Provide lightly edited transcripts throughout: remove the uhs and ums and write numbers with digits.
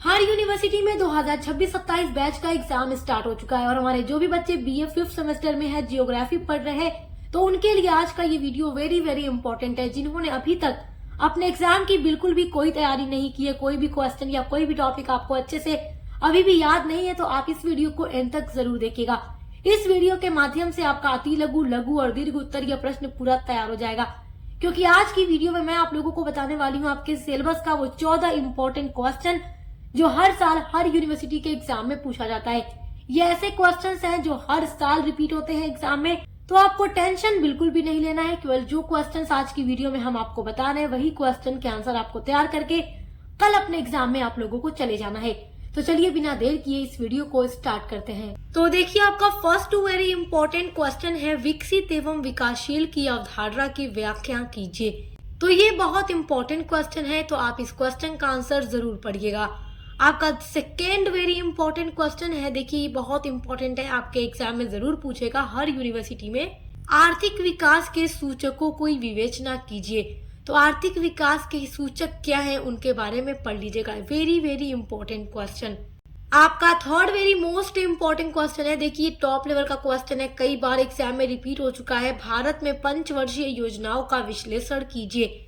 हर university में 2026-27 batch का exam start हो चुका है और हमारे जो भी बच्चे बीए 5th सेमेस्टर में है, जियोग्राफी पढ़ रहे हैं, तो उनके लिए आज का ये वीडियो वेरी वेरी इंपॉर्टेंट है। जिन्होंने अभी तक अपने एग्जाम की बिल्कुल भी कोई तैयारी नहीं की है, कोई भी क्वेश्चन या कोई भी टॉपिक आपको अच्छे से अभी भी याद नहीं है, तो आप इस वीडियो को एंड तक जरूर देखिएगा। इस वीडियो के माध्यम से आपका अति लघु, लघु और दीर्घ उत्तरीय प्रश्न पूरा तैयार हो जाएगा, क्योंकि आज की वीडियो में मैं आप लोगों को बताने वाली हूँ आपके सिलेबस का वो 14 इंपॉर्टेंट क्वेश्चन जो हर साल हर यूनिवर्सिटी के एग्जाम में पूछा जाता है। ये ऐसे क्वेश्चंस हैं जो हर साल रिपीट होते हैं एग्जाम में, तो आपको टेंशन बिल्कुल भी नहीं लेना है। केवल जो क्वेश्चंस आज की वीडियो में हम आपको बता रहे हैं, वही क्वेश्चन के आंसर आपको तैयार करके कल अपने एग्जाम में आप लोगों को चले जाना है। तो चलिए बिना देर किए इस वीडियो को स्टार्ट करते हैं। तो देखिए, आपका फर्स्ट वेरी इंपॉर्टेंट क्वेश्चन है, विकसित एवं विकासशील की अवधारणा की व्याख्या कीजिए। तो ये बहुत इंपॉर्टेंट क्वेश्चन है, तो आप इस क्वेश्चन का आंसर जरूर पढ़िएगा। आपका सेकेंड वेरी इंपॉर्टेंट क्वेश्चन है, देखिए ये बहुत इंपॉर्टेंट है, आपके एग्जाम में जरूर पूछेगा हर यूनिवर्सिटी में। आर्थिक विकास के सूचकों की विवेचना कीजिए। तो आर्थिक विकास के सूचक क्या हैं, उनके बारे में पढ़ लीजिएगा। Very very important question. आपका third very most important question है, देखिए टॉप लेवल का क्वेश्चन है, कई बार एग्जाम में रिपीट हो चुका है। भारत में पंचवर्षीय योजनाओं का विश्लेषण कीजिए।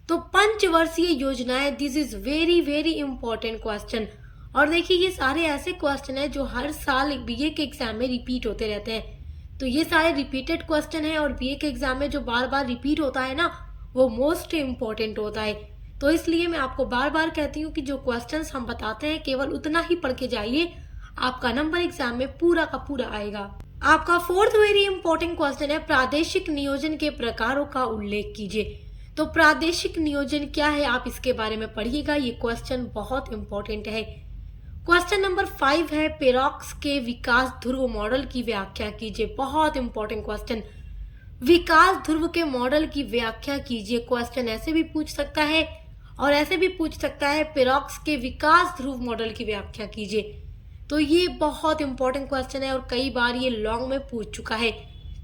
तो पंचवर्षीय योजनाएं, this is very very important question. और देखिए ये सारे ऐसे क्वेश्चन है जो हर साल बीए के एग्जाम में रिपीट होते रहते हैं। तो ये सारे रिपीटेड क्वेश्चन है, और बीए के एग्जाम में जो बार बार रिपीट होता है ना, वो मोस्ट इम्पोर्टेंट होता है। तो इसलिए मैं आपको बार बार कहती हूँ कि जो क्वेश्चंस हम बताते हैं केवल उतना ही पढ़ के जाइए, आपका नंबर एग्जाम में पूरा का पूरा आएगा। आपका फोर्थ वेरी इंपॉर्टेंट क्वेश्चन है, प्रादेशिक नियोजन के प्रकारों का उल्लेख कीजिए। तो प्रादेशिक नियोजन क्या है, आप इसके बारे में पढ़िएगा, ये क्वेश्चन बहुत इंपॉर्टेंट है। क्वेश्चन नंबर 5 है, पेरॉक्स के विकास ध्रुव मॉडल की व्याख्या कीजिए। बहुत इंपॉर्टेंट क्वेश्चन, विकास ध्रुव के मॉडल की व्याख्या कीजिए। क्वेश्चन ऐसे भी पूछ सकता है और ऐसे भी पूछ सकता है, पेरॉक्स के विकास ध्रुव मॉडल की व्याख्या कीजिए। तो ये बहुत इंपॉर्टेंट क्वेश्चन है और कई बार ये लॉन्ग में पूछ चुका है।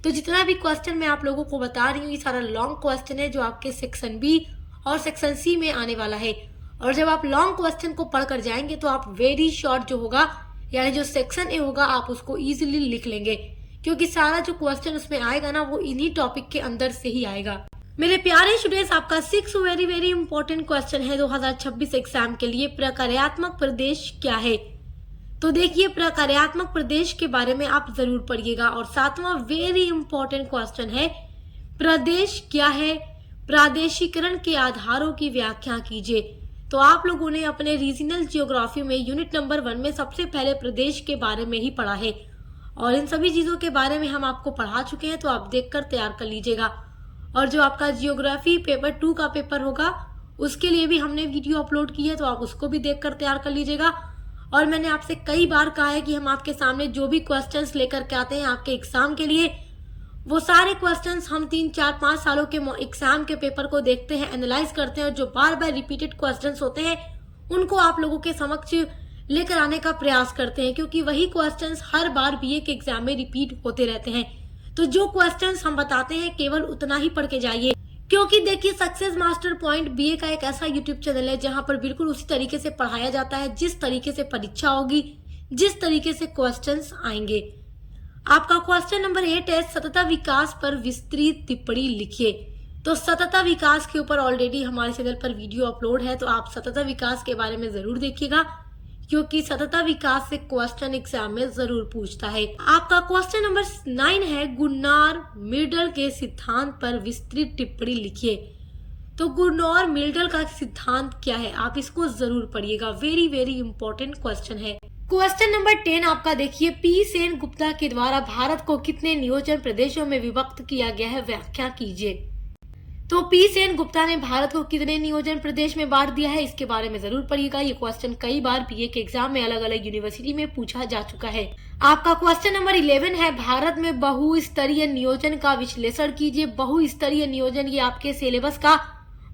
तो जितना भी क्वेश्चन मैं आप लोगों को बता रही हूँ, ये सारा लॉन्ग क्वेश्चन है जो आपके सेक्शन बी और सेक्शन सी में आने वाला है। और जब आप लॉन्ग क्वेश्चन को पढ़कर जाएंगे तो आप वेरी शॉर्ट जो होगा, यानी जो सेक्शन ए होगा, आप उसको इजीली लिख लेंगे, क्योंकि सारा जो क्वेश्चन उसमें आएगा ना, वो इन्हीं टॉपिक के अंदर से ही आएगा। मेरे प्यारे स्टूडेंट्स, आपका 6 वेरी वेरी इंपॉर्टेंट क्वेश्चन है 2026 एग्जाम के लिए, प्रकार्यात्मक प्रदेश क्या है। तो देखिए प्रकार्यात्मक प्रदेश के बारे में आप जरूर पढ़िएगा। और 7वां वेरी इंपॉर्टेंट क्वेश्चन है, प्रदेश क्या है, प्रादेशिकरण के आधारों की व्याख्या कीजिए। तो आप लोगों ने अपने रीजनल जियोग्राफी में यूनिट नंबर 1 में सबसे पहले प्रदेश के बारे में ही पढ़ा है, और इन सभी चीजों के बारे में हम आपको पढ़ा चुके हैं, तो आप देखकर तैयार कर लीजिएगा। और जो आपका जियोग्राफी पेपर 2 का पेपर होगा, उसके लिए भी हमने वीडियो अपलोड की है, तो आप उसको भी देखकर तैयार कर लीजिएगा। और मैंने आपसे कई बार कहा है कि हम आपके सामने जो भी क्वेश्चंस लेकर के आते हैं आपके एग्जाम के लिए, वो सारे क्वेश्चंस हम 3, 4, 5 सालों के एग्जाम के पेपर को देखते हैं, एनालाइज करते हैं, और जो बार बार रिपीटेड क्वेश्चंस होते हैं उनको आप लोगों के समक्ष लेकर आने का प्रयास करते हैं, क्योंकि वही क्वेश्चंस हर बार बीए के एग्जाम में रिपीट होते रहते हैं। तो जो क्वेश्चंस हम बताते हैं केवल उतना ही पढ़ के जाइए, क्योंकि देखिए सक्सेस मास्टर पॉइंट बीए का एक ऐसा यूट्यूब चैनल है जहां पर बिल्कुल उसी तरीके से पढ़ाया जाता है, जिस तरीके से परीक्षा होगी, जिस तरीके से क्वेश्चंस आएंगे। आपका क्वेश्चन नंबर 8 है, सतत विकास पर विस्तृत टिप्पणी लिखिए। तो सतत विकास के ऊपर ऑलरेडी हमारे चैनल पर वीडियो अपलोड है, तो आप सतत विकास के बारे में जरूर देखिएगा, क्योंकि सतत विकास से क्वेश्चन एग्जाम में जरूर पूछता है। आपका क्वेश्चन नंबर 9 है, गुन्नार मिर्डल के सिद्धांत पर विस्तृत टिप्पणी लिखिए। तो गुन्नार मिर्डल का सिद्धांत क्या है, आप इसको जरूर पढ़िएगा, वेरी वेरी इंपॉर्टेंट क्वेश्चन है। क्वेश्चन नंबर 10 आपका देखिए, पी सेन गुप्ता के द्वारा भारत को कितने नियोजन प्रदेशों में विभक्त किया गया है, व्याख्या कीजिए। तो पी सेन गुप्ता ने भारत को कितने नियोजन प्रदेश में बांट दिया है, इसके बारे में जरूर पढ़िएगा। ये क्वेश्चन कई बार बीए के एग्जाम में अलग अलग यूनिवर्सिटी में पूछा जा चुका है। आपका क्वेश्चन नंबर 11 है, भारत में बहुस्तरीय नियोजन का विश्लेषण कीजिए। बहुस्तरीय नियोजन ये आपके सिलेबस का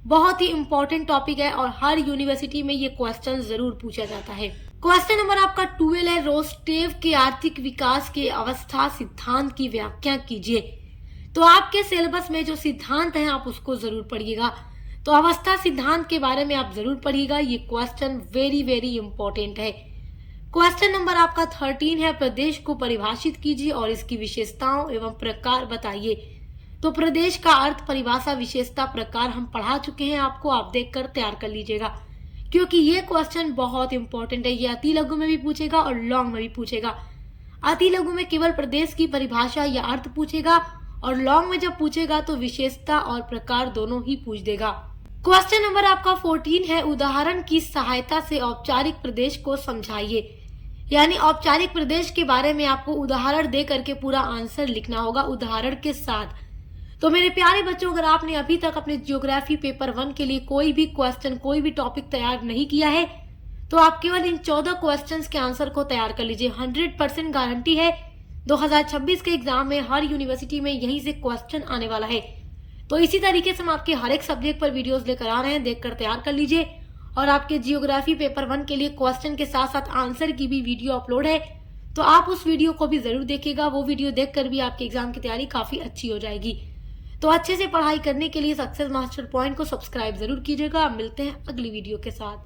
बहुत ही इंपॉर्टेंट टॉपिक है और हर यूनिवर्सिटी में ये क्वेश्चन जरूर पूछा जाता है। क्वेश्चन नंबर आपका 12 है, रोस्टेव के आर्थिक विकास के अवस्था सिद्धांत की व्याख्या कीजिए। तो आपके सिलेबस में जो सिद्धांत है आप उसको जरूर पढ़िएगा। तो अवस्था सिद्धांत के बारे में आप जरूर पढ़िएगा, ये क्वेश्चन वेरी वेरी इंपॉर्टेंट है। क्वेश्चन नंबर आपका 13 है, प्रदेश को परिभाषित कीजिए और इसकी विशेषताओं एवं प्रकार बताइए। तो प्रदेश का अर्थ, परिभाषा, विशेषता, प्रकार हम पढ़ा चुके हैं आपको, आप देखकर तैयार कर लीजिएगा, क्योंकि ये क्वेश्चन बहुत इंपॉर्टेंट है। ये अति लघु में भी पूछेगा और लॉन्ग में भी पूछेगा। अति लघु में केवल प्रदेश की परिभाषा या अर्थ पूछेगा और लॉन्ग में जब पूछेगा तो विशेषता और प्रकार दोनों ही पूछ देगा। क्वेश्चन नंबर आपका 14 है, उदाहरण की सहायता से औपचारिक प्रदेश को समझाइए। यानी औपचारिक प्रदेश के बारे में आपको उदाहरण दे करके पूरा आंसर लिखना होगा उदाहरण के साथ। तो मेरे प्यारे बच्चों, अगर आपने अभी तक अपने ज्योग्राफी पेपर 1 के लिए कोई भी क्वेश्चन, कोई भी टॉपिक तैयार नहीं किया है, तो आप केवल इन 14 क्वेश्चंस के आंसर को तैयार कर लीजिए। 100% गारंटी है 2026 के एग्जाम में हर यूनिवर्सिटी में यहीं से क्वेश्चन आने वाला है। तो इसी तरीके से हम आपके हर एक सब्जेक्ट पर वीडियोस लेकर आ रहे हैं, देखकर तैयार कर लीजिए। और आपके जियोग्राफी पेपर 1 के लिए क्वेश्चन के साथ साथ आंसर की भी वीडियो अपलोड है, तो आप उस वीडियो को भी जरूर देखिएगा। वो वीडियो देखकर भी आपके एग्जाम की तैयारी काफी अच्छी हो जाएगी। तो अच्छे से पढ़ाई करने के लिए सक्सेस मास्टर पॉइंट को सब्सक्राइब जरूर कीजिएगा। मिलते हैं अगली वीडियो के साथ।